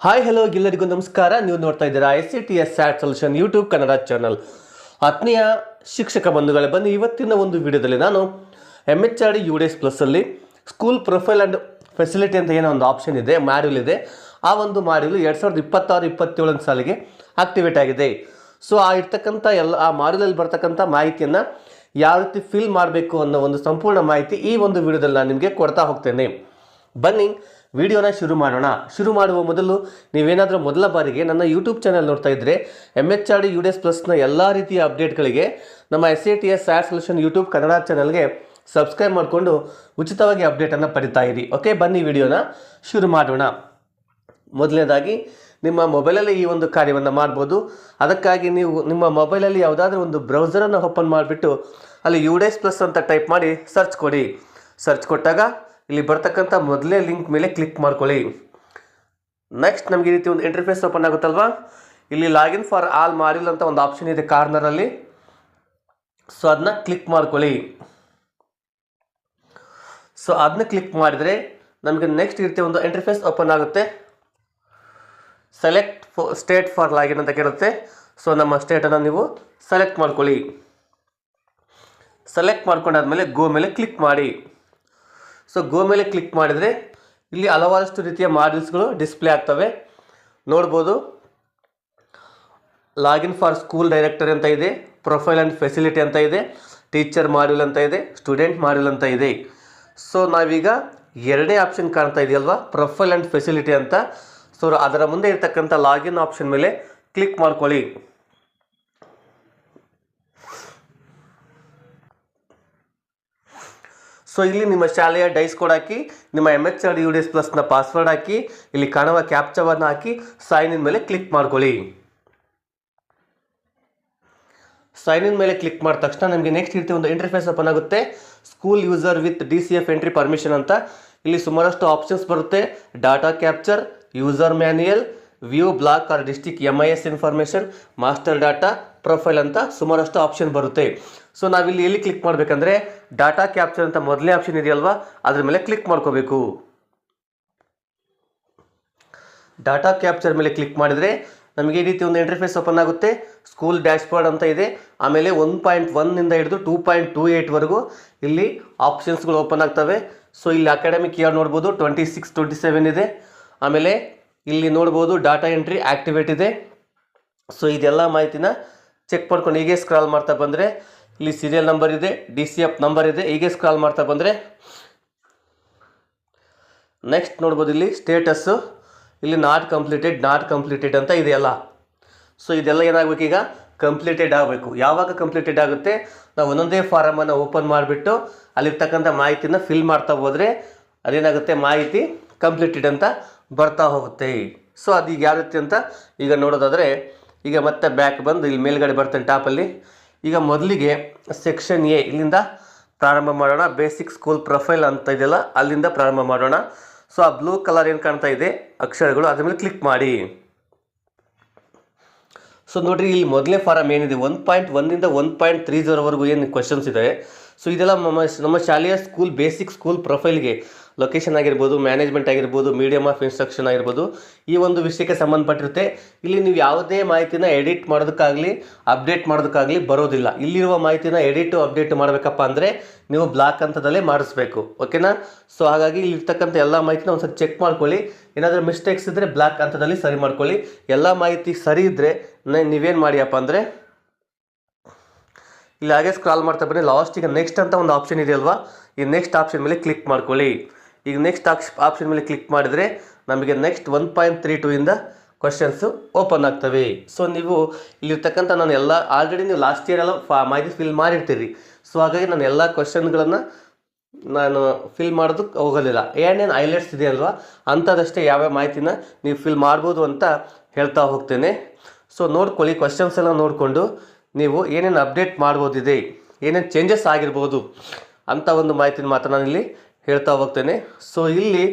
Hi hello ಎಲ್ಲರಿಗೂ ನಮಸ್ಕಾರ. ನೀವು ನೋಡ್ತಾ ಇದ್ದೀರಾ SCTS sat solution YouTube Kannada channel. ಆತ್ಮೀಯ ಶಿಕ್ಷಕ ಬಂಧುಗಳೇ, ಬನ್ನಿ ಇವತ್ತಿನ ಒಂದು ವಿಡಿಯೋದಲ್ಲಿ ನಾನು MHRD UDS ಪ್ಲಸ್ ಅಲ್ಲಿ ಸ್ಕೂಲ್ ಪ್ರೊಫೈಲ್ ಆ್ಯಂಡ್ ಫೆಸಿಲಿಟಿ ಅಂತ ಏನೋ ಒಂದು ಆಪ್ಷನ್ ಇದೆ, ಮಾಡ್ಯೂಲ್ ಇದೆ. ಆ ಒಂದು ಮಾಡ್ಯೂಲ್ 2026-27 ಸಾಲಿಗೆ ಆಕ್ಟಿವೇಟ್ ಆಗಿದೆ. ಸೊ ಆ ಇರ್ತಕ್ಕಂಥ ಆ ಮಾಡ್ಯೂಲಲ್ಲಿ ಬರ್ತಕ್ಕಂಥ ಮಾಹಿತಿಯನ್ನು ಯಾವ ರೀತಿ ಫಿಲ್ ಮಾಡಬೇಕು ಅನ್ನೋ ಒಂದು ಸಂಪೂರ್ಣ ಮಾಹಿತಿ ಈ ಒಂದು ವಿಡಿಯೋದಲ್ಲಿ ನಾನು ನಿಮಗೆ ಕೊಡ್ತಾ ಹೋಗ್ತೇನೆ. ಬನ್ನಿ ವಿಡಿಯೋನ ಶುರು ಮಾಡೋಣ. ಶುರು ಮಾಡುವ ಮೊದಲು ನೀವೇನಾದರೂ ಮೊದಲ ಬಾರಿಗೆ ನನ್ನ ಯೂಟ್ಯೂಬ್ ಚಾನಲ್ ನೋಡ್ತಾ ಇದ್ದರೆ MHRD UDS ಪ್ಲಸ್ನ ಎಲ್ಲ ರೀತಿಯ ಅಪ್ಡೇಟ್ಗಳಿಗೆ ನಮ್ಮ SCTS sat solution YouTube Kannada ಚಾನಲ್ಗೆ ಸಬ್ಸ್ಕ್ರೈಬ್ ಮಾಡಿಕೊಂಡು ಉಚಿತವಾಗಿ ಅಪ್ಡೇಟನ್ನು ಪಡಿತಾ ಇರಿ. ಓಕೆ, ಬನ್ನಿ ವಿಡಿಯೋನ ಶುರು ಮಾಡೋಣ. ಮೊದಲನೇದಾಗಿ ನಿಮ್ಮ ಮೊಬೈಲಲ್ಲಿ ಈ ಒಂದು ಕಾರ್ಯವನ್ನು ಮಾಡ್ಬೋದು. ಅದಕ್ಕಾಗಿ ನೀವು ನಿಮ್ಮ ಮೊಬೈಲಲ್ಲಿ ಯಾವುದಾದ್ರೂ ಒಂದು ಬ್ರೌಸರನ್ನು ಓಪನ್ ಮಾಡಿಬಿಟ್ಟು ಅಲ್ಲಿ UDS ಪ್ಲಸ್ ಅಂತ ಟೈಪ್ ಮಾಡಿ ಸರ್ಚ್ ಕೊಡಿ. ಸರ್ಚ್ ಕೊಟ್ಟಾಗ ಇಲ್ಲಿ ಬರ್ತಕ್ಕಂಥ ಮೊದಲೇ ಲಿಂಕ್ ಮೇಲೆ ಕ್ಲಿಕ್ ಮಾಡ್ಕೊಳ್ಳಿ. ನೆಕ್ಸ್ಟ್ ನಮಗೆ ಈ ರೀತಿ ಒಂದು ಇಂಟರ್ಫೇಸ್ ಓಪನ್ ಆಗುತ್ತಲ್ವಾ. ಇಲ್ಲಿ ಲಾಗಿನ್ ಫಾರ್ ಆಲ್ ಮಾಡ್ಯೂಲ್ ಅಂತ ಒಂದು ಆಪ್ಷನ್ ಇದೆ ಕಾರ್ನರಲ್ಲಿ. ಸೊ ಅದನ್ನ ಕ್ಲಿಕ್ ಮಾಡ್ಕೊಳ್ಳಿ. ಸೊ ಅದನ್ನ ಕ್ಲಿಕ್ ಮಾಡಿದರೆ ನಮಗೆ ನೆಕ್ಸ್ಟ್ ಈ ರೀತಿ ಒಂದು ಇಂಟರ್ಫೇಸ್ ಓಪನ್ ಆಗುತ್ತೆ. ಸೆಲೆಕ್ಟ್ ಸ್ಟೇಟ್ ಫಾರ್ ಲಾಗಿನ್ ಅಂತ ಕೇಳುತ್ತೆ. ಸೊ ನಮ್ಮ ಸ್ಟೇಟನ್ನು ನೀವು ಸೆಲೆಕ್ಟ್ ಮಾಡ್ಕೊಳ್ಳಿ. ಸೆಲೆಕ್ಟ್ ಮಾಡ್ಕೊಂಡಾದ್ಮೇಲೆ ಗೋ ಮೇಲೆ ಕ್ಲಿಕ್ ಮಾಡಿ. ಸೊ ಗೋ ಮೇಲೆ ಕ್ಲಿಕ್ ಮಾಡಿದರೆ ಇಲ್ಲಿ ಹಲವಾರಷ್ಟು ರೀತಿಯ ಮಾಡ್ಯೂಲ್ಸ್ಗಳು ಡಿಸ್ಪ್ಲೇ ಆಗ್ತವೆ. ನೋಡ್ಬೋದು, ಲಾಗಿನ್ ಫಾರ್ ಸ್ಕೂಲ್ ಡೈರೆಕ್ಟರ್ ಅಂತ ಇದೆ, ಪ್ರೊಫೈಲ್ ಆ್ಯಂಡ್ ಫೆಸಿಲಿಟಿ ಅಂತ ಇದೆ, ಟೀಚರ್ ಮಾಡ್ಯೂಲ್ ಅಂತ ಇದೆ, ಸ್ಟೂಡೆಂಟ್ ಮಾಡ್ಯೂಲ್ ಅಂತ ಇದೆ. ಸೊ ನಾವೀಗ ಎರಡೇ ಆಪ್ಷನ್ ಕಾಣ್ತಾ ಇದೆಯಲ್ವಾ, ಪ್ರೊಫೈಲ್ ಆ್ಯಂಡ್ ಫೆಸಿಲಿಟಿ ಅಂತ. ಸೊ ಅದರ ಮುಂದೆ ಇರ್ತಕ್ಕಂಥ ಲಾಗಿನ್ ಆಪ್ಷನ್ ಮೇಲೆ ಕ್ಲಿಕ್ ಮಾಡ್ಕೊಳ್ಳಿ. ಸೊ ಇಲ್ಲಿ ನಿಮ್ಮ ಶಾಲೆಯ ಡೈಸ್ ಕೋಡ್ ಹಾಕಿ, ನಿಮ್ಮ MHRD UDS ಪ್ಲಸ್ನ ಪಾಸ್ವರ್ಡ್ ಹಾಕಿ, ಇಲ್ಲಿ ಕಾಣುವ ಕ್ಯಾಪ್ಚಾವನ್ನು ಹಾಕಿ ಸೈನ್ ಇನ್ ಮೇಲೆ ಕ್ಲಿಕ್ ಮಾಡ್ಕೊಳ್ಳಿ. ಸೈನ್ ಇನ್ ಮೇಲೆ ಕ್ಲಿಕ್ ಮಾಡಿದ ತಕ್ಷಣ ನಮಗೆ ನೆಕ್ಸ್ಟ್ ರೀತಿ ಒಂದು ಇಂಟರ್ಫೇಸ್ ಓಪನ್ ಆಗುತ್ತೆ. School user with DCF entry permission ಅಂತ ಇಲ್ಲಿ ಸುಮಾರಷ್ಟು ಆಪ್ಷನ್ಸ್ ಬರುತ್ತೆ. Data capture, user manual, view block or district MIS information, master data, profile ಅಂತ ಸುಮಾರಷ್ಟು ಆಪ್ಷನ್ ಬರುತ್ತೆ. ಸೊ ನಾವಿಲ್ಲಿ ಎಲ್ಲಿ ಕ್ಲಿಕ್ ಮಾಡಬೇಕಂದ್ರೆ ಡಾಟಾ ಕ್ಯಾಪ್ಚರ್ ಅಂತ ಮೊದಲನೇ ಆಪ್ಷನ್ ಇದೆಯಲ್ವಾ, ಅದ್ರ ಮೇಲೆ ಕ್ಲಿಕ್ ಮಾಡ್ಕೋಬೇಕು. ಡಾಟಾ ಕ್ಯಾಪ್ಚರ್ ಮೇಲೆ ಕ್ಲಿಕ್ ಮಾಡಿದರೆ ನಮಗೆ ಈ ರೀತಿ ಒಂದು ಇಂಟರ್ಫೇಸ್ ಓಪನ್ ಆಗುತ್ತೆ. ಸ್ಕೂಲ್ ಡ್ಯಾಶ್ಬೋರ್ಡ್ ಅಂತ ಇದೆ. ಆಮೇಲೆ 1.1 ಹಿಡಿದು 2.28ವರೆಗೂ ಇಲ್ಲಿ ಆಪ್ಷನ್ಸ್ಗಳು ಓಪನ್ ಆಗ್ತವೆ. ಸೊ ಇಲ್ಲಿ ಅಕಾಡೆಮಿಕ್ ಇಯರ್ ನೋಡ್ಬೋದು, 26-27 ಇದೆ. ಆಮೇಲೆ ಇಲ್ಲಿ ನೋಡ್ಬೋದು ಡಾಟಾ ಎಂಟ್ರಿ ಆಕ್ಟಿವೇಟ್ ಇದೆ. ಸೊ ಇದೆಲ್ಲ ಮಾಹಿತಿನ ಚೆಕ್ ಮಾಡ್ಕೊಂಡು ಹೀಗೆ ಸ್ಕ್ರಾಲ್ ಮಾಡ್ತಾ ಬಂದರೆ ಇಲ್ಲಿ ಸೀರಿಯಲ್ ನಂಬರ್ ಇದೆ, DCF ನಂಬರ್ ಇದೆ. ಹೀಗೆ ಸ್ಕ್ರಾಲ್ ಮಾಡ್ತಾ ಬಂದರೆ ನೆಕ್ಸ್ಟ್ ನೋಡ್ಬೋದು ಇಲ್ಲಿ ಸ್ಟೇಟಸ್ಸು, ಇಲ್ಲಿ ನಾಟ್ ಕಂಪ್ಲೀಟೆಡ್ ಅಂತ ಇದೆಯಲ್ಲ. ಸೊ ಇದೆಲ್ಲ ಏನಾಗಬೇಕು, ಈಗ ಕಂಪ್ಲೀಟೆಡ್ ಆಗಬೇಕು. ಯಾವಾಗ ಕಂಪ್ಲೀಟೆಡ್ ಆಗುತ್ತೆ, ನಾವು ಒಂದೊಂದೇ ಫಾರಮನ್ನು ಓಪನ್ ಮಾಡಿಬಿಟ್ಟು ಅಲ್ಲಿರ್ತಕ್ಕಂಥ ಮಾಹಿತಿನ ಫಿಲ್ ಮಾಡ್ತಾ ಹೋದರೆ ಅದೇನಾಗುತ್ತೆ, ಮಾಹಿತಿ ಕಂಪ್ಲೀಟೆಡ್ ಅಂತ ಬರ್ತಾ ಹೋಗುತ್ತೆ. ಸೊ ಅದೀಗ ಯಾವ ರೀತಿ ಅಂತ ಈಗ ನೋಡೋದಾದರೆ, ಈಗ ಮತ್ತೆ ಬ್ಯಾಕ್ ಬಂದು ಇಲ್ಲಿ ಮೇಲ್ಗಡೆ ಬರ್ತೇನೆ ಟಾಪಲ್ಲಿ. ಈಗ ಮೊದಲಿಗೆ ಸೆಕ್ಷನ್ A ಇಲ್ಲಿಂದ ಪ್ರಾರಂಭ ಮಾಡೋಣ. ಬೇಸಿಕ್ ಸ್ಕೂಲ್ ಪ್ರೊಫೈಲ್ ಅಂತ ಇದೆಯಲ್ಲ, ಅಲ್ಲಿಂದ ಪ್ರಾರಂಭ ಮಾಡೋಣ. ಸೊ ಆ ಬ್ಲೂ ಕಲರ್ ಏನು ಕಾಣ್ತಾ ಇದೆ ಅಕ್ಷರಗಳು, ಅದ್ರ ಮೇಲೆ ಕ್ಲಿಕ್ ಮಾಡಿ. ಸೊ ನೋಡಿರಿ, ಇಲ್ಲಿ ಮೊದಲನೇ ಫಾರಮ್ ಏನಿದೆ 1.1 1.30ವರೆಗೂ ಏನು ಕ್ವಶನ್ಸ್ ಇದೆ. ಸೊ ಇದೆಲ್ಲ ನಮ್ಮ ಶಾಲೆಯ ಬೇಸಿಕ್ ಸ್ಕೂಲ್ ಪ್ರೊಫೈಲ್ಗೆ ಲೊಕೇಶನ್ ಆಗಿರ್ಬೋದು, ಮ್ಯಾನೇಜ್ಮೆಂಟ್ ಆಗಿರ್ಬೋದು, ಮೀಡಿಯಮ್ ಆಫ್ ಇನ್ಸ್ಟ್ರಕ್ಷನ್ ಆಗಿರ್ಬೋದು, ಈ ಒಂದು ವಿಷಯಕ್ಕೆ ಸಂಬಂಧಪಟ್ಟಿರುತ್ತೆ. ಇಲ್ಲಿ ನೀವು ಯಾವುದೇ ಮಾಹಿತಿನ ಎಡಿಟ್ ಮಾಡೋದಕ್ಕಾಗಲಿ ಅಪ್ಡೇಟ್ ಮಾಡೋದಕ್ಕಾಗಲಿ ಬರೋದಿಲ್ಲ. ಇಲ್ಲಿರುವ ಮಾಹಿತಿನ ಎಡಿಟು ಅಪ್ಡೇಟ್ ಮಾಡಬೇಕಪ್ಪ ಅಂದರೆ ನೀವು ಬ್ಲಾಕ್ ಹಂತದಲ್ಲೇ ಮಾಡಿಸ್ಬೇಕು. ಓಕೆನಾ. ಸೊ ಹಾಗಾಗಿ ಇಲ್ಲಿರ್ತಕ್ಕಂಥ ಎಲ್ಲ ಮಾಹಿತಿನ ಒಂದ್ಸರಿ ಚೆಕ್ ಮಾಡ್ಕೊಳ್ಳಿ. ಏನಾದರೂ ಮಿಸ್ಟೇಕ್ಸ್ ಇದ್ದರೆ ಬ್ಲಾಕ್ ಹಂತದಲ್ಲಿ ಸರಿ ಮಾಡ್ಕೊಳ್ಳಿ. ಎಲ್ಲ ಮಾಹಿತಿ ಸರಿ ಇದ್ದರೆ ನೀವೇನು ಮಾಡಿಯಪ್ಪ ಅಂದರೆ ಇಲ್ಲಿ ಹಾಗೆ ಸ್ಕ್ರಾಲ್ ಮಾಡ್ತಾ ಬನ್ನಿ. ಲಾಸ್ಟಿಗೆ ನೆಕ್ಸ್ಟ್ ಅಂತ ಒಂದು ಆಪ್ಷನ್ ಇದೆಯಲ್ವಾ, ಈ ನೆಕ್ಸ್ಟ್ ಆಪ್ಷನ್ ಮೇಲೆ ಕ್ಲಿಕ್ ಮಾಡ್ಕೊಳ್ಳಿ. ಈಗ ನೆಕ್ಸ್ಟ್ ಆಪ್ಷನ್ ಮೇಲೆ ಕ್ಲಿಕ್ ಮಾಡಿದರೆ ನಮಗೆ ನೆಕ್ಸ್ಟ್ 1.32 ಕ್ವಶನ್ಸು ಓಪನ್ ಆಗ್ತವೆ. ಸೊ ನೀವು ಇಲ್ಲಿರ್ತಕ್ಕಂಥ ನಾನು ಎಲ್ಲ ಆಲ್ರೆಡಿ ನೀವು ಲಾಸ್ಟ್ ಇಯರ್ ಎಲ್ಲ ಮಾಹಿತಿ ಫಿಲ್ ಮಾಡಿರ್ತೀರಿ. ಸೊ ಹಾಗಾಗಿ ನಾನು ಎಲ್ಲ ಕ್ವಶನ್ಗಳನ್ನು ನಾನು ಫಿಲ್ ಮಾಡೋದಕ್ಕೆ ಹೋಗೋದಿಲ್ಲ. ಏನೇನು ಹೈಲೈಟ್ಸ್ ಇದೆಯಲ್ವಾ ಅಂಥದ್ದಷ್ಟೇ ಯಾವ್ಯಾವ ಮಾಹಿತಿನ ನೀವು ಫಿಲ್ ಮಾಡ್ಬೋದು ಅಂತ ಹೇಳ್ತಾ ಹೋಗ್ತೇನೆ. ಸೊ ನೋಡ್ಕೊಳ್ಳಿ, ಕ್ವಶನ್ಸ್ ಎಲ್ಲ ನೋಡಿಕೊಂಡು ನೀವು ಏನೇನು ಅಪ್ಡೇಟ್ ಮಾಡ್ಬೋದಿದೆ, ಏನೇನು ಚೇಂಜಸ್ ಆಗಿರ್ಬೋದು ಅಂತ ಒಂದು ಮಾಹಿತಿನ ಮಾತ್ರ ನಾನಿಲ್ಲಿ ಹೇಳ್ತಾ ಹೋಗ್ತೇನೆ. ಸೊ ಇಲ್ಲಿ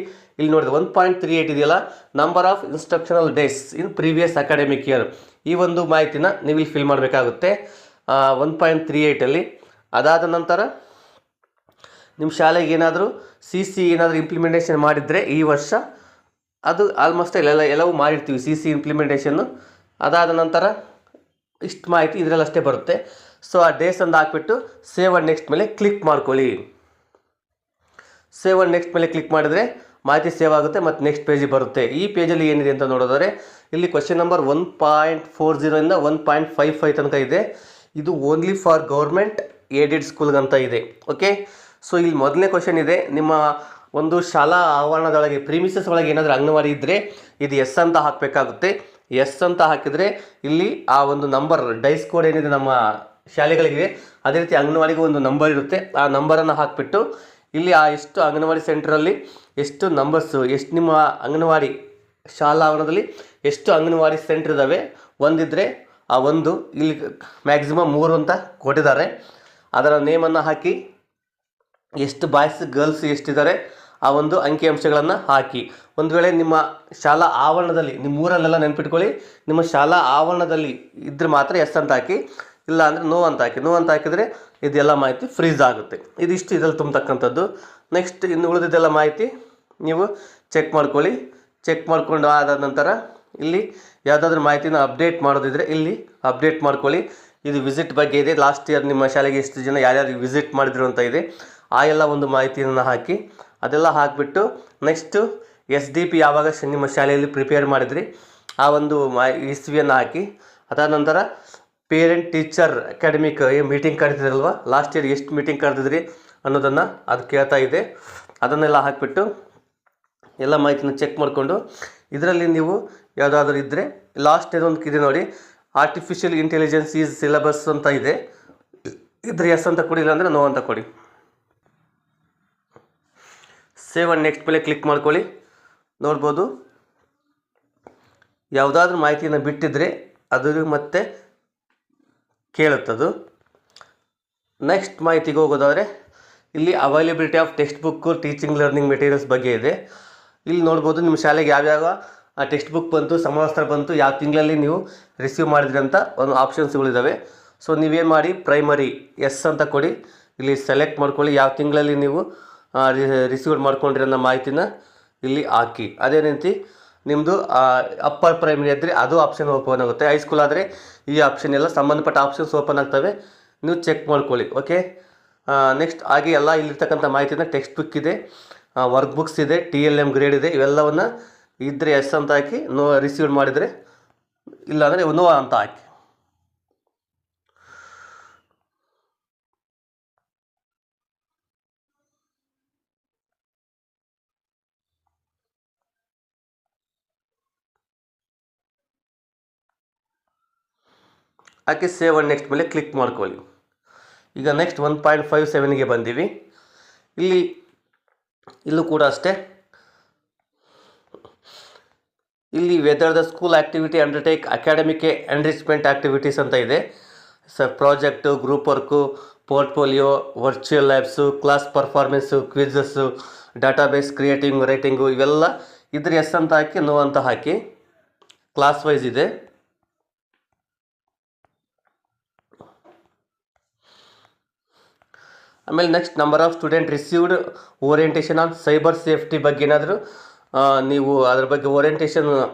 ನೋಡಿದ್ರೆ 1.38 ಇದೆಯಲ್ಲ, number of instructional days in previous academic year, ಈ ಒಂದು ಮಾಹಿತಿನ ನೀವು ಇಲ್ಲಿ ಫಿಲ್ ಮಾಡಬೇಕಾಗುತ್ತೆ 1.38ಅಲ್ಲಿ. ಅದಾದ ನಂತರ ನಿಮ್ಮ ಶಾಲೆಗೆ ಏನಾದರೂ CC ಏನಾದರೂ ಇಂಪ್ಲಿಮೆಂಟೇಷನ್ ಮಾಡಿದರೆ ಈ ವರ್ಷ ಅದು ಆಲ್ಮೋಸ್ಟ್ ಎಲ್ಲವೂ ಮಾಡಿರ್ತೀವಿ CC ಇಂಪ್ಲಿಮೆಂಟೇಷನ್ನು. ಅದಾದ ನಂತರ ಇಷ್ಟು ಮಾಹಿತಿ ಇದರಲ್ಲಷ್ಟೇ ಬರುತ್ತೆ. ಸೊ ಆ ಡೇಸ್ ಅಂತ ಹಾಕ್ಬಿಟ್ಟು ಸೇವ್ ಆ್ಯಂಡ್ ನೆಕ್ಸ್ಟ್ ಮೇಲೆ ಕ್ಲಿಕ್ ಮಾಡ್ಕೊಳ್ಳಿ. ಸೇವ್ ಆ್ಯಂಡ್ ನೆಕ್ಸ್ಟ್ ಮೇಲೆ ಕ್ಲಿಕ್ ಮಾಡಿದರೆ ಮಾಹಿತಿ ಸೇವ್ ಆಗುತ್ತೆ ಮತ್ತು ನೆಕ್ಸ್ಟ್ ಪೇಜಿಗೆ ಬರುತ್ತೆ. ಈ ಪೇಜಲ್ಲಿ ಏನಿದೆ ಅಂತ ನೋಡಿದರೆ ಇಲ್ಲಿ ಕ್ವಶನ್ ನಂಬರ್ 1.40 ಇಂದ 1.55 ತನಕ ಇದೆ. ಇದು ಓನ್ಲಿ ಫಾರ್ ಗೌರ್ಮೆಂಟ್ ಏಡೆಡ್ ಸ್ಕೂಲ್ಗಂತ ಇದೆ. ಓಕೆ, ಸೊ ಇಲ್ಲಿ ಮೊದಲನೇ ಕ್ವಶನ್ ಇದೆ, ನಿಮ್ಮ ಒಂದು ಶಾಲಾ ಆವರಣದೊಳಗೆ ಪ್ರೀಮಿಸಸ್ ಒಳಗೆ ಏನಾದರೂ ಅಂಗನವಾಡಿ ಇದ್ದರೆ ಇದು ಎಸ್ ಅಂತ ಹಾಕಬೇಕಾಗುತ್ತೆ. ಎಸ್ ಅಂತ ಹಾಕಿದರೆ ಇಲ್ಲಿ ಆ ಒಂದು ನಂಬರ್ ಡೈಸ್ ಕೋಡ್ ಏನಿದೆ ನಮ್ಮ ಶಾಲೆಗಳಿಗೆ, ಅದೇ ರೀತಿ ಅಂಗನವಾಡಿಗೆ ಒಂದು ನಂಬರ್ ಇರುತ್ತೆ. ಆ ನಂಬರನ್ನು ಹಾಕಿಬಿಟ್ಟು ಇಲ್ಲಿ ಆ ಎಷ್ಟು ಅಂಗನವಾಡಿ ಸೆಂಟ್ರಲ್ಲಿ ಎಷ್ಟು ನಂಬರ್ಸು, ಎಷ್ಟು ನಿಮ್ಮ ಅಂಗನವಾಡಿ ಶಾಲಾ ಆವರಣದಲ್ಲಿ ಎಷ್ಟು ಅಂಗನವಾಡಿ ಸೆಂಟ್ರ್ ಇದ್ದಾವೆ, ಒಂದಿದ್ದರೆ ಆ ಒಂದು, ಇಲ್ಲಿ ಮ್ಯಾಕ್ಸಿಮಮ್ 3 ಅಂತ ಕೊಟ್ಟಿದ್ದಾರೆ. ಅದರ ನೇಮನ್ನು ಹಾಕಿ ಎಷ್ಟು ಬಾಯ್ಸ್ ಗರ್ಲ್ಸ್ ಎಷ್ಟಿದ್ದಾರೆ ಆ ಒಂದು ಅಂಕಿಅಂಶಗಳನ್ನು ಹಾಕಿ. ಒಂದು ವೇಳೆ ನಿಮ್ಮ ಶಾಲಾ ಆವರಣದಲ್ಲಿ, ನಿಮ್ಮ ಊರಲ್ಲೆಲ್ಲ ನೆನ್ಪಿಟ್ಕೊಳ್ಳಿ, ನಿಮ್ಮ ಶಾಲಾ ಆವರಣದಲ್ಲಿ ಇದ್ದರೆ ಮಾತ್ರ ಎಸ್ ಅಂತ ಹಾಕಿ, ಇಲ್ಲ ಅಂದರೆ ನೋ ಅಂತ ಹಾಕಿ. ನೋ ಅಂತ ಹಾಕಿದರೆ ಇದೆಲ್ಲ ಮಾಹಿತಿ ಫ್ರೀಸ್ ಆಗುತ್ತೆ. ಇದಿಷ್ಟು ಇದರಲ್ಲಿ ತುಂಬತಕ್ಕಂಥದ್ದು. ನೆಕ್ಸ್ಟ್ ಇನ್ನು ಉಳಿದಿದ್ದೆಲ್ಲ ಮಾಹಿತಿ ನೀವು ಚೆಕ್ ಮಾಡ್ಕೊಳ್ಳಿ. ಚೆಕ್ ಮಾಡಿಕೊಂಡು ಆದ ನಂತರ ಇಲ್ಲಿ ಯಾವುದಾದ್ರೂ ಮಾಹಿತಿನ ಅಪ್ಡೇಟ್ ಮಾಡೋದಿದ್ರೆ ಇಲ್ಲಿ ಅಪ್ಡೇಟ್ ಮಾಡ್ಕೊಳ್ಳಿ. ಇದು ವಿಸಿಟ್ ಬಗ್ಗೆ ಇದೆ, ಲಾಸ್ಟ್ ಇಯರ್ ನಿಮ್ಮ ಶಾಲೆಗೆ ಎಷ್ಟು ಜನ ಯಾರ್ಯಾರು ವಿಸಿಟ್ ಮಾಡಿದ್ರು ಅಂತ ಇದೆ. ಆ ಎಲ್ಲ ಒಂದು ಮಾಹಿತಿಯನ್ನು ಹಾಕಿ, ಅದೆಲ್ಲ ಹಾಕಿಬಿಟ್ಟು ನೆಕ್ಸ್ಟು SDP ಯಾವಾಗ ನಿಮ್ಮ ಶಾಲೆಯಲ್ಲಿ ಪ್ರಿಪೇರ್ ಮಾಡಿದ್ರಿ ಆ ಒಂದು ಇಸ್ವಿಯನ್ನು ಹಾಕಿ. ಅದಾದ ನಂತರ ಪೇರೆಂಟ್ ಟೀಚರ್ ಅಕಾಡೆಮಿಕ್ ಮೀಟಿಂಗ್ ಕರೆದಿದ್ರಲ್ವ, ಲಾಸ್ಟ್ ಇಯರ್ ಎಷ್ಟು ಮೀಟಿಂಗ್ ಕರೆದಿದ್ರಿ ಅನ್ನೋದನ್ನು ಅದು ಕೇಳ್ತಾ ಇದೆ. ಅದನ್ನೆಲ್ಲ ಹಾಕಿಬಿಟ್ಟು ಎಲ್ಲ ಮಾಹಿತಿನ ಚೆಕ್ ಮಾಡಿಕೊಂಡು ಇದರಲ್ಲಿ ನೀವು ಯಾವುದಾದ್ರೂ ಇದ್ದರೆ ಲಾಸ್ಟ್ ಏನೊಂದು ಇದೆ ನೋಡಿ, ಆರ್ಟಿಫಿಷಿಯಲ್ ಇಂಟೆಲಿಜೆನ್ಸ್ ಈಸ್ ಸಿಲೆಬಸ್ ಅಂತ ಇದೆ. ಇದ್ರೆ ಎಸ್ ಅಂತ ಕೊಡಿ, ಇಲ್ಲಾಂದರೆ ನೋ ಅಂತ ಕೊಡಿ. ಸೇವ್ ಆ್ಯಂಡ್ ನೆಕ್ಸ್ಟ್ ಮೇಲೆ ಕ್ಲಿಕ್ ಮಾಡ್ಕೊಳ್ಳಿ. ನೋಡ್ಬೋದು ಯಾವುದಾದ್ರೂ ಮಾಹಿತಿಯನ್ನು ಬಿಟ್ಟಿದ್ರೆ ಅದು ಮತ್ತೆ ಕೇಳುತ್ತದು. ನೆಕ್ಸ್ಟ್ ಮಾಹಿತಿಗೆ ಹೋಗೋದಾದರೆ ಇಲ್ಲಿ availability of text book, teaching learning materials ಬಗ್ಗೆ ಇದೆ. ಇಲ್ಲಿ ನೋಡ್ಬೋದು ನಿಮ್ಮ ಶಾಲೆಗೆ ಯಾವ್ಯಾವ ಟೆಕ್ಸ್ಟ್ ಬುಕ್ ಬಂತು, ಸಮವಸ್ತ್ರ ಬಂತು, ಯಾವ ತಿಂಗಳಲ್ಲಿ ನೀವು ರಿಸೀವ್ ಮಾಡಿದ್ರಿ ಅಂತ ಒಂದು ಆಪ್ಷನ್ಸ್ಗಳಿದ್ದಾವೆ. ಸೊ ನೀವೇನು ಮಾಡಿ, ಪ್ರೈಮರಿ ಎಸ್ ಅಂತ ಕೊಡಿ. ಇಲ್ಲಿ ಸೆಲೆಕ್ಟ್ ಮಾಡ್ಕೊಳ್ಳಿ ಯಾವ ತಿಂಗಳಲ್ಲಿ ನೀವು ರಿಸೀವ್ ಮಾಡ್ಕೊಂಡ್ರಿ ಅನ್ನೋ ಮಾಹಿತಿನ ಇಲ್ಲಿ ಹಾಕಿ. ಅದೇ ರೀತಿ ನಿಮ್ಮದು ಅಪ್ಪರ್ ಪ್ರೈಮರಿ ಇದ್ದರೆ ಅದು ಆಪ್ಷನ್ ಓಪನ್ ಆಗುತ್ತೆ. ಹೈಸ್ಕೂಲ್ ಆದರೆ ಈ ಆಪ್ಷನ್ ಎಲ್ಲ ಸಂಬಂಧಪಟ್ಟ ಆಪ್ಷನ್ಸ್ ಓಪನ್ ಆಗ್ತವೆ, ನೀವು ಚೆಕ್ ಮಾಡ್ಕೊಳ್ಳಿ. ಓಕೆ, ನೆಕ್ಸ್ಟ್ ಹಾಗೆ ಎಲ್ಲ ಇಲ್ಲಿರ್ತಕ್ಕಂಥ ಮಾಹಿತಿನ ಟೆಕ್ಸ್ಟ್ ಬುಕ್ ಇದೆ, ವರ್ಕ್ ಬುಕ್ಸ್ ಇದೆ, TLM ಗ್ರೇಡ್ ಇದೆ. ಇವೆಲ್ಲವನ್ನು ಇದ್ದರೆ ಎಸ್ ಅಂತ ಹಾಕಿ, ನೋ ರಿಸೀವ್ ಮಾಡಿದರೆ ಇಲ್ಲಾಂದರೆ ನೋ ಅಂತ ಹಾಕಿ. ಹಾಕಿ ಸೇವ್ ಆ್ಯಂಡ್ ನೆಕ್ಸ್ಟ್ ಮೇಲೆ ಕ್ಲಿಕ್ ಮಾಡ್ಕೊಳ್ಳಿ. ಈಗ ನೆಕ್ಸ್ಟ್ 1.57ಗೆ ಬಂದೀವಿ. ಇಲ್ಲೂ ಕೂಡ ಅಷ್ಟೇ, ಇಲ್ಲಿ whether the school activity undertake academic enrichment activities ಅಂತ ಇದೆ. Project, group work, portfolio, virtual labs, class performance, quizzes, database creating, writing, ಇವೆಲ್ಲ ಇದ್ರೆ ಎಸ್ ಅಂತ ಹಾಕಿ, ನೋ ಅಂತ ಹಾಕಿ. ಕ್ಲಾಸ್ ವೈಸ್ ಇದೆ. ಆಮೇಲೆ next number of student received orientation on cyber safety ಬಗ್ಗೆ ಏನಾದರೂ ನೀವು ಅದ್ರ ಬಗ್ಗೆ ಓರಿಯೆಂಟೇಷನ್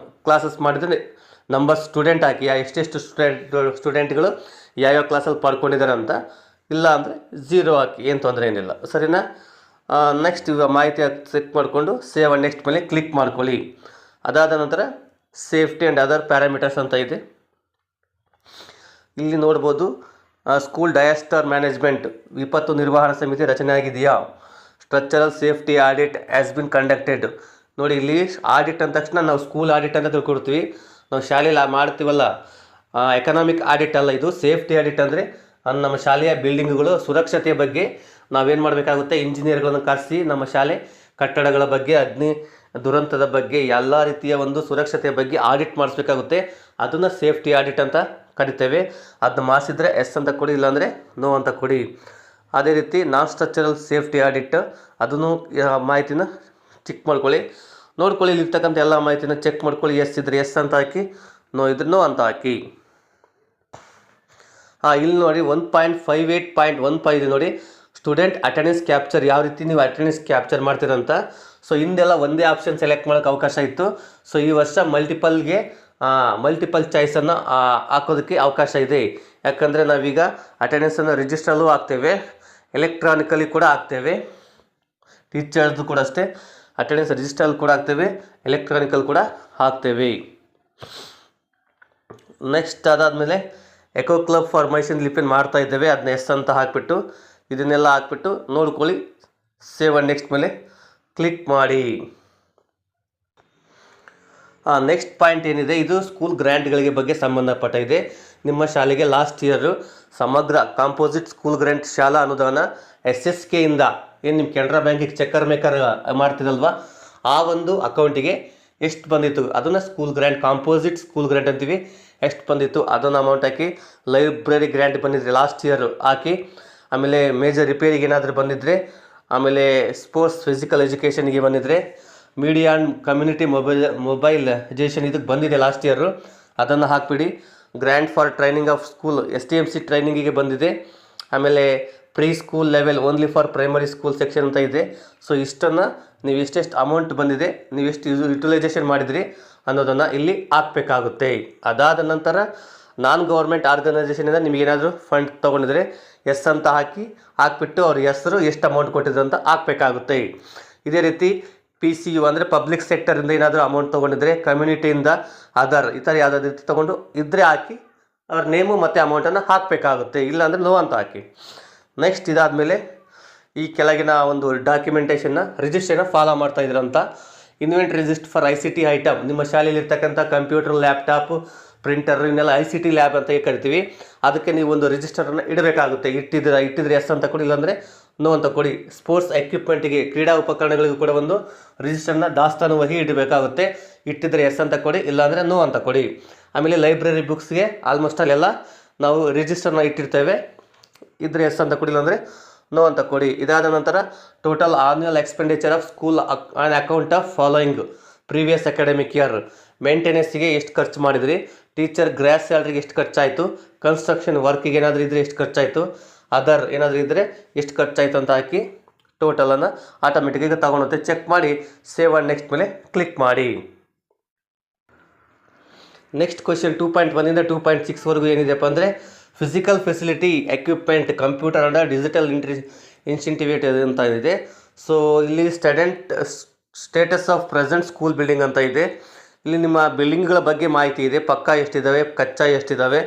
ಕ್ಲಾಸಸ್ ಮಾಡಿದರೆ ನಂಬರ್ ಸ್ಟೂಡೆಂಟ್ ಹಾಕಿ, ಎಷ್ಟೆಷ್ಟು ಸ್ಟೂಡೆಂಟ್ಗಳು ಯಾವ್ಯಾವ ಕ್ಲಾಸಲ್ಲಿ ಪಡ್ಕೊಂಡಿದ್ದಾರೆ ಅಂತ. ಇಲ್ಲ ಅಂದರೆ 0 ಹಾಕಿ, ಏನು ತೊಂದರೆ ಏನಿಲ್ಲ, ಸರಿನಾ. ನೆಕ್ಸ್ಟ್ ಇವಾಗ ಮಾಹಿತಿ ಚೆಕ್ ಮಾಡಿಕೊಂಡು ಸೇವ್ ಆ್ಯಂಡ್ ನೆಕ್ಸ್ಟ್ ಮೇಲೆ ಕ್ಲಿಕ್ ಮಾಡ್ಕೊಳ್ಳಿ. ಅದಾದ ನಂತರ ಸೇಫ್ಟಿ ಆ್ಯಂಡ್ ಅದರ್ ಪ್ಯಾರಾಮೀಟರ್ಸ್ ಅಂತ ಇದೆ. ಇಲ್ಲಿ ನೋಡ್ಬೋದು ಸ್ಕೂಲ್ ಡಯಾಸ್ಟರ್ ಮ್ಯಾನೇಜ್ಮೆಂಟ್, ವಿಪತ್ತು ನಿರ್ವಹಣಾ ಸಮಿತಿ ರಚನೆ ಆಗಿದೆಯಾ, structural safety audit has been conducted. ನೋಡಿ, ಇಲ್ಲಿ ಆಡಿಟ್ ಅಂದ ತಕ್ಷಣ ನಾವು ಸ್ಕೂಲ್ ಆಡಿಟ್ ಅಂತ ತಿಳ್ಕೊಡ್ತೀವಿ, ನಾವು ಶಾಲೆಯಲ್ಲಿ ಮಾಡ್ತೀವಲ್ಲ, ಎಕನಾಮಿಕ್ ಆಡಿಟ್ ಅಲ್ಲ ಇದು, ಸೇಫ್ಟಿ ಆಡಿಟ್. ಅಂದರೆ ನಮ್ಮ ಶಾಲೆಯ ಬಿಲ್ಡಿಂಗ್ಗಳು ಸುರಕ್ಷತೆಯ ಬಗ್ಗೆ ನಾವೇನು ಮಾಡಬೇಕಾಗುತ್ತೆ, ಇಂಜಿನಿಯರ್ಗಳನ್ನು ಕರೆಸಿ ನಮ್ಮ ಶಾಲೆ ಕಟ್ಟಡಗಳ ಬಗ್ಗೆ, ಅಗ್ನಿ ದುರಂತದ ಬಗ್ಗೆ, ಎಲ್ಲ ರೀತಿಯ ಒಂದು ಸುರಕ್ಷತೆಯ ಬಗ್ಗೆ ಆಡಿಟ್ ಮಾಡಿಸ್ಬೇಕಾಗುತ್ತೆ. ಅದನ್ನು ಸೇಫ್ಟಿ ಆಡಿಟ್ ಅಂತ ಕರಿತೇವೆ. ಅದನ್ನ ಮಾಡಿಸಿದ್ರೆ ಎಸ್ ಅಂತ ಕೊಡಿ, ಇಲ್ಲಾಂದರೆ ನೋ ಅಂತ ಕೊಡಿ. ಅದೇ ರೀತಿ ನಾನ್ ಸ್ಟ್ರಕ್ಚರಲ್ ಸೇಫ್ಟಿ ಆಡಿಟ್, ಅದನ್ನು ಮಾಹಿತಿನ ಚೆಕ್ ಮಾಡ್ಕೊಳ್ಳಿ. ನೋಡ್ಕೊಳ್ಳಿ, ಇಲ್ಲಿರ್ತಕ್ಕಂಥ ಎಲ್ಲ ಮಾಹಿತಿನ ಚೆಕ್ ಮಾಡ್ಕೊಳ್ಳಿ. ಎಸ್ ಇದ್ರೆ ಎಸ್ ಅಂತ ಹಾಕಿ, ನೋ ಇದ್ರೆ ನೋ ಅಂತ ಹಾಕಿ. ಇಲ್ಲಿ ನೋಡಿ 1.58.15 ಇದೆ ನೋಡಿ, ಸ್ಟೂಡೆಂಟ್ ಅಟೆಂಡೆನ್ಸ್ ಕ್ಯಾಪ್ಚರ್, ಯಾವ ರೀತಿ ನೀವು ಅಟೆಂಡೆನ್ಸ್ ಕ್ಯಾಪ್ಚರ್ ಮಾಡ್ತೀರಂತ. ಸೊ ಹಿಂದೆಲ್ಲ ಒಂದೇ ಆಪ್ಷನ್ ಸೆಲೆಕ್ಟ್ ಮಾಡೋಕ್ಕೆ ಅವಕಾಶ ಇತ್ತು. ಸೊ ಈ ವರ್ಷ ಮಲ್ಟಿಪಲ್ ಚಾಯ್ಸನ್ನು ಹಾಕೋದಕ್ಕೆ ಅವಕಾಶ ಇದೆ. ಯಾಕಂದರೆ ನಾವೀಗ ಅಟೆಂಡೆನ್ಸನ್ನು ರಿಜಿಸ್ಟ್ರಲ್ಲೂ ಹಾಕ್ತೇವೆ, ಎಲೆಕ್ಟ್ರಾನಿಕಲಿ ಕೂಡ ಹಾಕ್ತೇವೆ. ಟೀಚರ್ದು ಕೂಡ ಅಷ್ಟೇ, ಅಟೆಂಡೆನ್ಸ್ ರಿಜಿಸ್ಟ್ರಲ್ಲಿ ಕೂಡ ಹಾಕ್ತೇವೆ, ಎಲೆಕ್ಟ್ರಾನಿಕಲ್ ಕೂಡ ಹಾಕ್ತೇವೆ. ನೆಕ್ಸ್ಟ್ ಅದಾದಮೇಲೆ ಎಕೋ ಕ್ಲಬ್ ಫಾರ್ಮೇಷನ್ ಲಿಪಿನ್ ಮಾಡ್ತಾ ಇದ್ದೇವೆ. ಅದನ್ನ ಎಸ್ ಅಂತ ಹಾಕಿಬಿಟ್ಟು ಇದನ್ನೆಲ್ಲ ಹಾಕ್ಬಿಟ್ಟು ನೋಡ್ಕೊಳ್ಳಿ. ಸೇವ್ ಆ್ಯಂಡ್ ನೆಕ್ಸ್ಟ್ ಮೇಲೆ ಕ್ಲಿಕ್ ಮಾಡಿ. ನೆಕ್ಸ್ಟ್ ಪಾಯಿಂಟ್ ಏನಿದೆ, ಇದು ಸ್ಕೂಲ್ ಗ್ರ್ಯಾಂಟ್ಗಳಿಗೆ ಬಗ್ಗೆ ಸಂಬಂಧಪಟ್ಟ ಇದೆ. ನಿಮ್ಮ ಶಾಲೆಗೆ ಲಾಸ್ಟ್ ಇಯರು ಸಮಗ್ರ ಕಾಂಪೋಸಿಟ್ ಸ್ಕೂಲ್ ಗ್ರ್ಯಾಂಟ್ ಶಾಲಾ ಅನುದಾನ SSKಯಿಂದ ಏನು ನಿಮ್ಮ ಕೆನರಾ ಬ್ಯಾಂಕಿಗೆ ಚೆಕ್ಕರ್ ಮೇಕರ್ ಮಾಡ್ತಿರಲ್ವ, ಆ ಒಂದು ಅಕೌಂಟಿಗೆ ಎಷ್ಟು ಬಂದಿತ್ತು ಅದನ್ನು school grant, composite school grant ಅಂತೀವಿ. ಎಷ್ಟು ಬಂದಿತ್ತು ಅದನ್ನು ಅಮೌಂಟ್ ಹಾಕಿ, ಲೈಬ್ರರಿ ಗ್ರ್ಯಾಂಟ್ ಬಂದಿದ್ರೆ ಲಾಸ್ಟ್ ಇಯರ್ ಹಾಕಿ, ಆಮೇಲೆ ಮೇಜರ್ ರಿಪೇರಿಗೆ ಏನಾದರೂ ಬಂದಿದ್ದರೆ, ಆಮೇಲೆ ಸ್ಪೋರ್ಟ್ಸ್ ಫಿಸಿಕಲ್ ಎಜುಕೇಷನ್ಗೆ ಬಂದಿದ್ದರೆ, ಮೀಡಿಯಾ ಆ್ಯಂಡ್ ಕಮ್ಯುನಿಟಿ ಮೊಬೈಲೈಜೇಷನ್ ಇದಕ್ಕೆ ಬಂದಿದೆ ಲಾಸ್ಟ್ ಇಯರು, ಅದನ್ನು ಹಾಕಿಬಿಡಿ. Grant for training of school STMC ಟ್ರೈನಿಂಗಿಗೆ ಬಂದಿದೆ. ಆಮೇಲೆ pre school level only for primary school section ಅಂತ ಇದೆ. ಸೊ ಇಷ್ಟನ್ನು ನೀವು ಎಷ್ಟೆಷ್ಟು ಅಮೌಂಟ್ ಬಂದಿದೆ, ನೀವು ಎಷ್ಟು ಯುಟಿಲೈಸೇಷನ್ ಮಾಡಿದ್ರಿ ಅನ್ನೋದನ್ನು ಇಲ್ಲಿ ಹಾಕಬೇಕಾಗುತ್ತೆ. ಅದಾದ ನಂತರ ನಾನ್ ಗೌರ್ಮೆಂಟ್ ಆರ್ಗನೈಸೇಷನಿಂದ ನಿಮಗೇನಾದರೂ ಫಂಡ್ ತೊಗೊಂಡಿದ್ರೆ ಎಸ್ ಅಂತ ಹಾಕಿಬಿಟ್ಟು ಅವ್ರ ಹೆಸರು ಎಷ್ಟು ಅಮೌಂಟ್ ಕೊಟ್ಟಿದ್ರು ಅಂತ ಹಾಕಬೇಕಾಗುತ್ತೆ. ಇದೇ ರೀತಿ PCU ಅಂದರೆ ಪಬ್ಲಿಕ್ ಸೆಕ್ಟರಿಂದ ಏನಾದರೂ ಅಮೌಂಟ್ ತೊಗೊಂಡಿದ್ರೆ, ಕಮ್ಯುನಿಟಿಯಿಂದ ಅದರ್ ಈ ಥರ ಯಾವುದಾದ್ರು ರೀತಿ ತೊಗೊಂಡು ಇದ್ದರೆ ಹಾಕಿ ಅವ್ರ ನೇಮು ಮತ್ತು ಅಮೌಂಟನ್ನು ಹಾಕಬೇಕಾಗುತ್ತೆ. ಇಲ್ಲಾಂದರೆ ನೋ ಅಂತ ಹಾಕಿ. ನೆಕ್ಸ್ಟ್ ಇದಾದಮೇಲೆ ಈ ಕೆಳಗಿನ ಒಂದು ರಿಜಿಸ್ಟ್ರೇಷನ್ನ ಫಾಲೋ ಮಾಡ್ತಾ ಇದ್ರಂತ. Invent register for ICT item, ನಿಮ್ಮ ಶಾಲೆಯಲ್ಲಿರ್ತಕ್ಕಂಥ ಕಂಪ್ಯೂಟರ್, ಲ್ಯಾಪ್ಟಾಪ್, ಪ್ರಿಂಟರ್ ಇವನ್ನೆಲ್ಲ ICT ಲ್ಯಾಬ್ ಅಂತ ಕರಿತೀವಿ. ಅದಕ್ಕೆ ನೀವು ಒಂದು ರಿಜಿಸ್ಟರನ್ನು ಇಡಬೇಕಾಗುತ್ತೆ. ಇಟ್ಟಿದ್ರೆ ಎಸ್ ಅಂತ ಕೊಡಿ, ಇಲ್ಲಾಂದರೆ ನೋ ಅಂತ ಕೊಡಿ. ಸ್ಪೋರ್ಟ್ಸ್ ಎಕ್ವಿಪ್ಮೆಂಟಿಗೆ, ಕ್ರೀಡಾ ಉಪಕರಣಗಳಿಗೂ ಕೂಡ ಒಂದು ರಿಜಿಸ್ಟರ್ನ ದಾಸ್ತಾನುವಾಗಿ ಇಡಬೇಕಾಗುತ್ತೆ. ಇಟ್ಟಿದ್ರೆ ಎಸ್ ಅಂತ ಕೊಡಿ, ಇಲ್ಲಾಂದರೆ ನೋ ಅಂತ ಕೊಡಿ. ಆಮೇಲೆ ಲೈಬ್ರರಿ ಬುಕ್ಸ್ಗೆ ಆಲ್ಮೋಸ್ಟ್ ಅಲ್ಲೆಲ್ಲ ನಾವು ರಿಜಿಸ್ಟರ್ನ ಇಟ್ಟಿರ್ತೇವೆ. ಇದ್ರೆ ಎಸ್ ಅಂತ ಕೊಡಿ, ಇಲ್ಲಾಂದರೆ ನೋ ಅಂತ ಕೊಡಿ. ಇದಾದ ನಂತರ total annual expenditure of school on account of following previous academic year. ಮೇಂಟೆನೆನ್ಸಿಗೆ ಎಷ್ಟು ಖರ್ಚು ಮಾಡಿದ್ರಿ, ಟೀಚರ್ ಗ್ರಾಸ್ ಸ್ಯಾಲ್ರಿಗೆ ಎಷ್ಟು ಖರ್ಚಾಯಿತು, ಕನ್ಸ್ಟ್ರಕ್ಷನ್ ವರ್ಕಿಗೆ ಏನಾದರೂ ಇದ್ದರೆ ಎಷ್ಟು ಖರ್ಚಾಯಿತು, ಅದರ್ ಏನಾದರೂ ಇದ್ದರೆ ಎಷ್ಟು ಖರ್ಚಾಯಿತು ಅಂತ ಹಾಕಿ ಟೋಟಲನ್ನು ಆಟೋಮೆಟಿಕ್ಕಾಗಿ ತಗೊಳುತ್ತೆ. ಚೆಕ್ ಮಾಡಿ ಸೇವ್ ಆ್ಯಂಡ್ ನೆಕ್ಸ್ಟ್ ಮೇಲೆ ಕ್ಲಿಕ್ ಮಾಡಿ. ನೆಕ್ಸ್ಟ್ ಕ್ವೆಶ್ಚನ್ 2.1ಇಂದ 2.6ವರೆಗೂ ಏನಿದೆಯಪ್ಪ ಅಂದರೆ physical facility, equipment, computer and digital incentivate ಅಂತ ಇದೆ. ಸೊ ಇಲ್ಲಿ status of present school building ಅಂತ ಇದೆ. ಇಲ್ಲಿ ನಿಮ್ಮ ಬಿಲ್ಡಿಂಗ್ಗಳ ಬಗ್ಗೆ ಮಾಹಿತಿ ಇದೆ. ಪಕ್ಕಾ ಎಷ್ಟಿದ್ದಾವೆ, ಕಚ್ಚಾ ಎಷ್ಟಿದ್ದಾವೆ,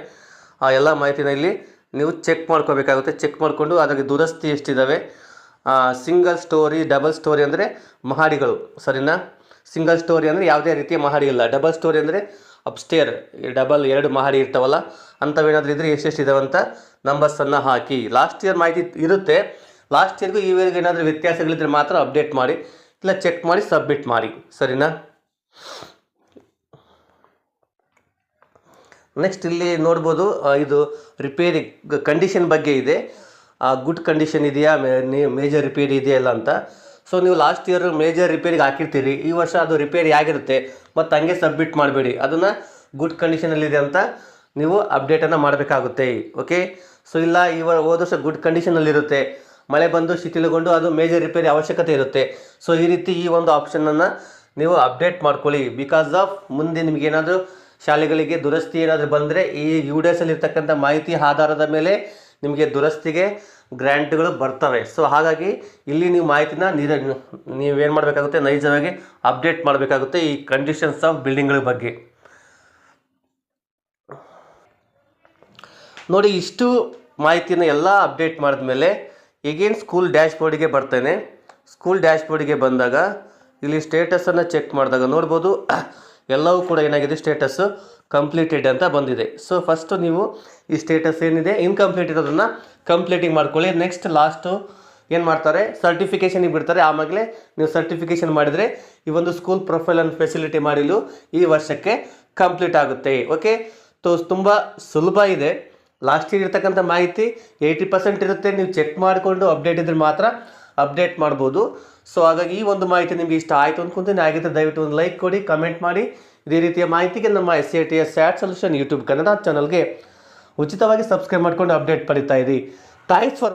ಆ ಎಲ್ಲ ಮಾಹಿತಿನ ಇಲ್ಲಿ ನೀವು ಚೆಕ್ ಮಾಡ್ಕೋಬೇಕಾಗುತ್ತೆ. ಚೆಕ್ ಮಾಡಿಕೊಂಡು ಅದಕ್ಕೆ ದುರಸ್ತಿ ಎಷ್ಟಿದ್ದಾವೆ. ಸಿಂಗಲ್ ಸ್ಟೋರಿ, ಡಬಲ್ ಸ್ಟೋರಿ ಅಂದರೆ ಮಹಡಿಗಳು, ಸರಿನಾ? ಸಿಂಗಲ್ ಸ್ಟೋರಿ ಅಂದರೆ ಯಾವುದೇ ರೀತಿಯ ಮಹಡಿ ಇಲ್ಲ. ಡಬಲ್ ಸ್ಟೋರಿ ಅಂದರೆ ಅಪ್ಸ್ಟೇರ್, ಡಬಲ್ 2 ಮಹಡಿ ಇರ್ತಾವಲ್ಲ, ಅಂಥವೇನಾದರೂ ಇದ್ದರೆ ಎಷ್ಟೆಷ್ಟಿದಾವೆ ಅಂತ ನಂಬರ್ಸನ್ನು ಹಾಕಿ. ಲಾಸ್ಟ್ ಇಯರ್ ಮಾಹಿತಿ ಇರುತ್ತೆ. ಲಾಸ್ಟ್ ಇಯರ್ಗೂ ಈ ಇಯರ್ಗೆ ಏನಾದರೂ ವ್ಯತ್ಯಾಸಗಳಿದ್ರೆ ಮಾತ್ರ ಅಪ್ಡೇಟ್ ಮಾಡಿ, ಇಲ್ಲ ಚೆಕ್ ಮಾಡಿ ಸಬ್ಮಿಟ್ ಮಾಡಿ, ಸರಿನಾ? ನೆಕ್ಸ್ಟ್ ಇಲ್ಲಿ ನೋಡ್ಬೋದು, ಇದು ರಿಪೇರಿ ಕಂಡೀಷನ್ ಬಗ್ಗೆ ಇದೆ. ಗುಡ್ ಕಂಡೀಷನ್ ಇದೆಯಾ, ಮೇಜರ್ ರಿಪೇರಿ ಇದೆಯಾ ಇಲ್ಲ ಅಂತ. ಸೊ ನೀವು ಲಾಸ್ಟ್ ಇಯರ್ ಮೇಜರ್ ರಿಪೇರಿಗೆ ಹಾಕಿರ್ತೀರಿ, ಈ ವರ್ಷ ಅದು ರಿಪೇರಿ ಆಗಿರುತ್ತೆ, ಮತ್ತು ಹಂಗೆ ಸಬ್ಮಿಟ್ ಮಾಡಬೇಡಿ. ಅದನ್ನು ಗುಡ್ ಕಂಡೀಷನಲ್ಲಿದೆ ಅಂತ ನೀವು ಅಪ್ಡೇಟನ್ನು ಮಾಡಬೇಕಾಗುತ್ತೆ. ಓಕೆ, ಸೊ ಇಲ್ಲ ಹೋದ ವರ್ಷ ಗುಡ್ ಕಂಡೀಷನಲ್ಲಿರುತ್ತೆ, ಮಳೆ ಬಂದು ಶಿಥಿಲಗೊಂಡು ಅದು ಮೇಜರ್ ರಿಪೇರಿ ಅವಶ್ಯಕತೆ ಇರುತ್ತೆ. ಸೊ ಈ ರೀತಿ ಈ ಒಂದು ಆಪ್ಷನನ್ನು ನೀವು ಅಪ್ಡೇಟ್ ಮಾಡ್ಕೊಳ್ಳಿ. ಬಿಕಾಸ್ ಆಫ್ ಮುಂದೆ ನಿಮಗೇನಾದರೂ ಶಾಲೆಗಳಿಗೆ ದುರಸ್ತಿ ಏನಾದರೂ ಬಂದರೆ ಈ UDS ಇರ್ತಕ್ಕಂಥ ಮಾಹಿತಿ ಆಧಾರದ ಮೇಲೆ ನಿಮಗೆ ದುರಸ್ತಿಗೆ ಗ್ರ್ಯಾಂಟ್ಗಳು ಬರ್ತವೆ. ಸೊ ಹಾಗಾಗಿ ಇಲ್ಲಿ ನೀವು ಮಾಹಿತಿನ ನೀವೇನು ಮಾಡಬೇಕಾಗುತ್ತೆ, ನೈಜವಾಗಿ ಅಪ್ಡೇಟ್ ಮಾಡಬೇಕಾಗುತ್ತೆ ಈ ಕಂಡೀಷನ್ಸ್ ಆಫ್ ಬಿಲ್ಡಿಂಗ್ಗಳ ಬಗ್ಗೆ. ನೋಡಿ, ಇಷ್ಟು ಮಾಹಿತಿನ ಎಲ್ಲ ಅಪ್ಡೇಟ್ ಮಾಡಿದ್ಮೇಲೆ ಈಗೇನು ಸ್ಕೂಲ್ ಡ್ಯಾಶ್ ಬೋರ್ಡಿಗೆ ಬರ್ತೇನೆ. ಸ್ಕೂಲ್ ಡ್ಯಾಶ್ ಬೋರ್ಡಿಗೆ ಬಂದಾಗ ಇಲ್ಲಿ ಸ್ಟೇಟಸನ್ನು ಚೆಕ್ ಮಾಡಿದಾಗ ನೋಡ್ಬೋದು, ಎಲ್ಲವೂ ಕೂಡ ಏನಾಗಿದೆ, ಸ್ಟೇಟಸ್ಸು ಕಂಪ್ಲೀಟೆಡ್ ಅಂತ ಬಂದಿದೆ. ಸೊ ಫಸ್ಟು ನೀವು ಈ ಸ್ಟೇಟಸ್ ಏನಿದೆ ಇನ್ಕಂಪ್ಲೀಟ್ ಇರೋದನ್ನು ಕಂಪ್ಲೀಟಿಂಗ್ ಮಾಡ್ಕೊಳ್ಳಿ. ನೆಕ್ಸ್ಟ್ ಲಾಸ್ಟು ಏನು ಮಾಡ್ತಾರೆ, ಸರ್ಟಿಫಿಕೇಷನಿಗೆ ಬಿಡ್ತಾರೆ. ಆಮೇಲೆ ನೀವು ಸರ್ಟಿಫಿಕೇಷನ್ ಮಾಡಿದರೆ ಈ ಒಂದು ಸ್ಕೂಲ್ ಪ್ರೊಫೈಲ್ ಆ್ಯಂಡ್ ಫೆಸಿಲಿಟಿ ಮಾಡಿಲು ಈ ವರ್ಷಕ್ಕೆ ಕಂಪ್ಲೀಟ್ ಆಗುತ್ತೆ. ಓಕೆ, ತುಂಬ ಸುಲಭ ಇದೆ. ಲಾಸ್ಟ್ ಇಯರ್ ಇರ್ತಕ್ಕಂಥ ಮಾಹಿತಿ 80% ಇರುತ್ತೆ. ನೀವು ಚೆಕ್ ಮಾಡಿಕೊಂಡು ಅಪ್ಡೇಟ್ ಇದ್ರೆ ಮಾತ್ರ ಅಪ್ಡೇಟ್ ಮಾಡ್ಬೋದು. ಸೊ ಹಾಗಾಗಿ ಈ ಒಂದು ಮಾಹಿತಿ ನಿಮಗೆ ಇಷ್ಟ ಆಯಿತು ಅಂದ್ಕೊಂತೀನಿ. ಆಗಿದ್ದರೆ ದಯವಿಟ್ಟು ಒಂದು ಲೈಕ್ ಕೊಡಿ, ಕಮೆಂಟ್ ಮಾಡಿ. ಇದೇ ರೀತಿಯ ಮಾಹಿತಿಗೆ ನಮ್ಮ SATS SAT solution YouTube Kannada ಚಾನಲ್ಗೆ ಉಚಿತವಾಗಿ ಸಬ್ಸ್ಕ್ರೈಬ್ ಮಾಡ್ಕೊಂಡು ಅಪ್ಡೇಟ್ ಪಡಿತಾ ಇರಿ. Thanks for